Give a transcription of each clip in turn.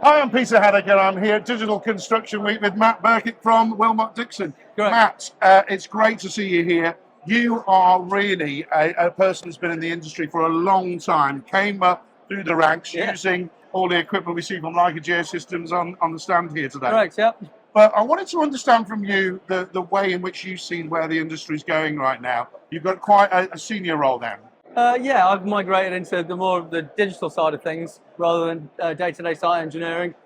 Hi, I'm Peter Haddock and I'm here at Digital Construction Week with Matt Birkett from Willmott Dixon. Correct. Matt, it's great to see you here. You are really a person who's been in the industry for a long time, came up through the ranks using all the equipment we see from Leica Geosystems on the stand here today. Correct, yeah. But I wanted to understand from you the way in which you've seen where the industry's going right now. You've got quite a senior role now. Yeah, I've migrated into the more of the digital side of things rather than day-to-day site engineering.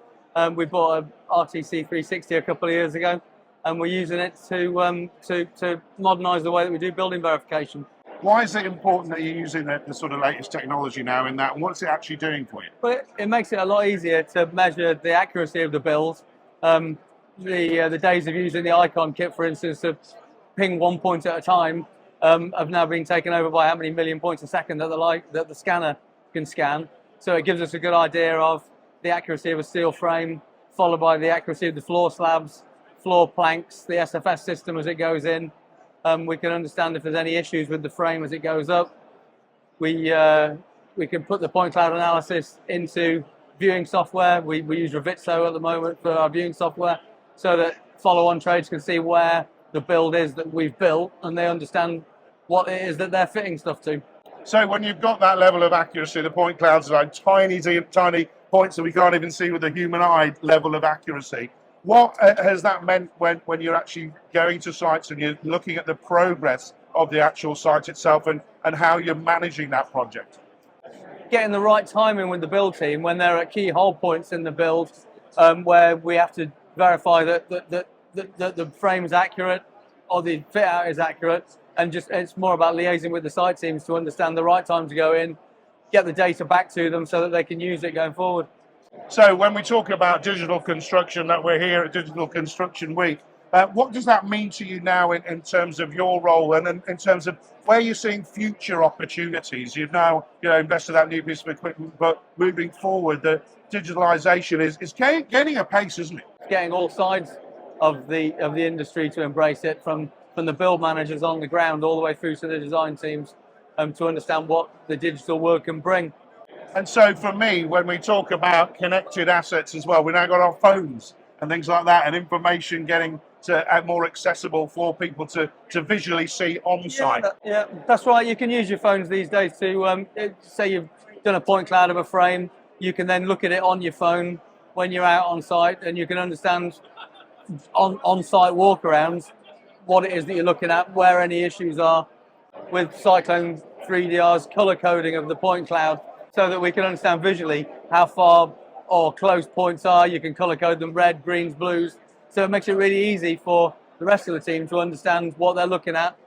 We bought a RTC360 a couple of years ago, and we're using it to modernise the way that we do building verification. Why is it important that you're using the sort of latest technology now in that, and what's it actually doing for you? But it makes it a lot easier to measure the accuracy of the build. The days of using the icon kit, for instance, to ping 1 point at a time, have now been taken over by how many million points a second that the scanner can scan. So it gives us a good idea of the accuracy of a steel frame, followed by the accuracy of the floor slabs, floor planks, the SFS system as it goes in. We can understand if there's any issues with the frame as it goes up. We can put the point cloud analysis into viewing software. We use Revit at the moment for our viewing software, so that follow-on trades can see where the build is that we've built, and they understand what it is that they're fitting stuff to. So when you've got that level of accuracy, the point clouds are like tiny points that we can't even see with the human eye level of accuracy. What has that meant when you're actually going to sites and you're looking at the progress of the actual site itself and how you're managing that project? Getting the right timing with the build team when they're at key hold points in the build, where we have to verify that the frame is accurate or the fit out is accurate, and it's more about liaising with the site teams to understand the right time to go in, get the data back to them so that they can use it going forward. So when we talk about digital construction, that we're here at Digital Construction Week, what does that mean to you now in terms of your role and in terms of where you're seeing future opportunities? You've now invested that new piece of equipment, but moving forward, the digitalization is gaining a pace, isn't it? Getting all sides of the industry to embrace it, from the build managers on the ground all the way through to the design teams, to understand what the digital work can bring. And so for me, when we talk about connected assets as well, we've now got our phones and things like that, and information getting to more accessible for people to visually see on site. Yeah, that's right. You can use your phones these days to say you've done a point cloud of a frame. You can then look at it on your phone when you're out on site, and you can understand on-site walkarounds what it is that you're looking at, where any issues are, with Cyclone 3DR's color coding of the point cloud, so that we can understand visually how far or close points are. You can color code them red, greens, blues. So it makes it really easy for the rest of the team to understand what they're looking at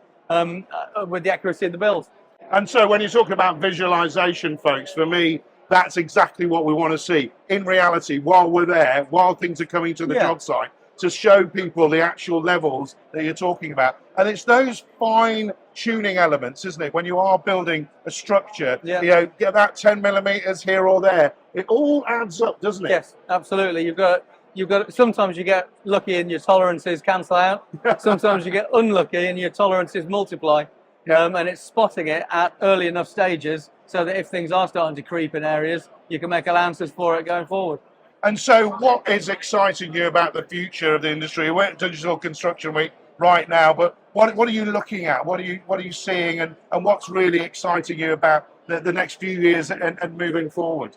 with the accuracy of the build. And so when you talk about visualization, folks, for me, that's exactly what we want to see in reality while we're there, while things are coming to the job site, to show people the actual levels that you're talking about. And it's those fine tuning elements, isn't it? When you are building a structure, get that 10 millimeters here or there. It all adds up, doesn't it? Yes, absolutely. You've got. Sometimes you get lucky and your tolerances cancel out. Sometimes you get unlucky and your tolerances multiply. And it's spotting it at early enough stages so that if things are starting to creep in areas, you can make allowances for it going forward. And so what is exciting you about the future of the industry? We're at Digital Construction Week right now, but what are you looking at? What are you seeing, and what's really exciting you about the next few years and moving forward?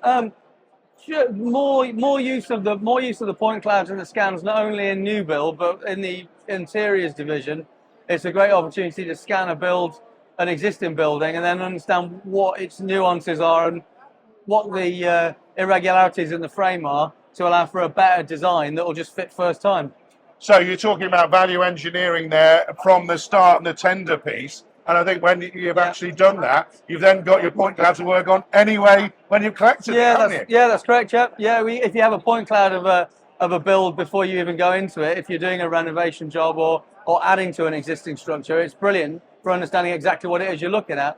More use of the point clouds and the scans, not only in new build but in the interiors division. It's a great opportunity to scan an existing building and then understand what its nuances are and what the irregularities in the frame are, to allow for a better design that will just fit first time. So you're talking about value engineering there from the start and the tender piece. And I think when you've actually done that, you've then got your point cloud to work on anyway when you've collected it, haven't you? Yeah, that's correct, Chap. Yeah, if you have a point cloud of a build before you even go into it, if you're doing a renovation job or adding to an existing structure, it's brilliant for understanding exactly what it is you're looking at.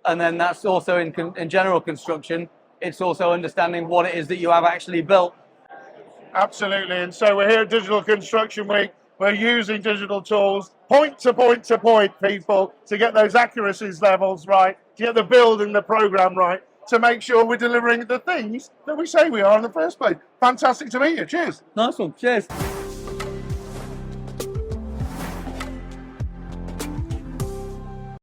And then that's also in general construction, it's also understanding what it is that you have actually built. Absolutely. And so we're here at Digital Construction Week. We're using digital tools, point to point to point, people, to get those accuracies levels right, to get the build and the program right, to make sure we're delivering the things that we say we are in the first place. Fantastic to meet you. Cheers. Nice one. Cheers.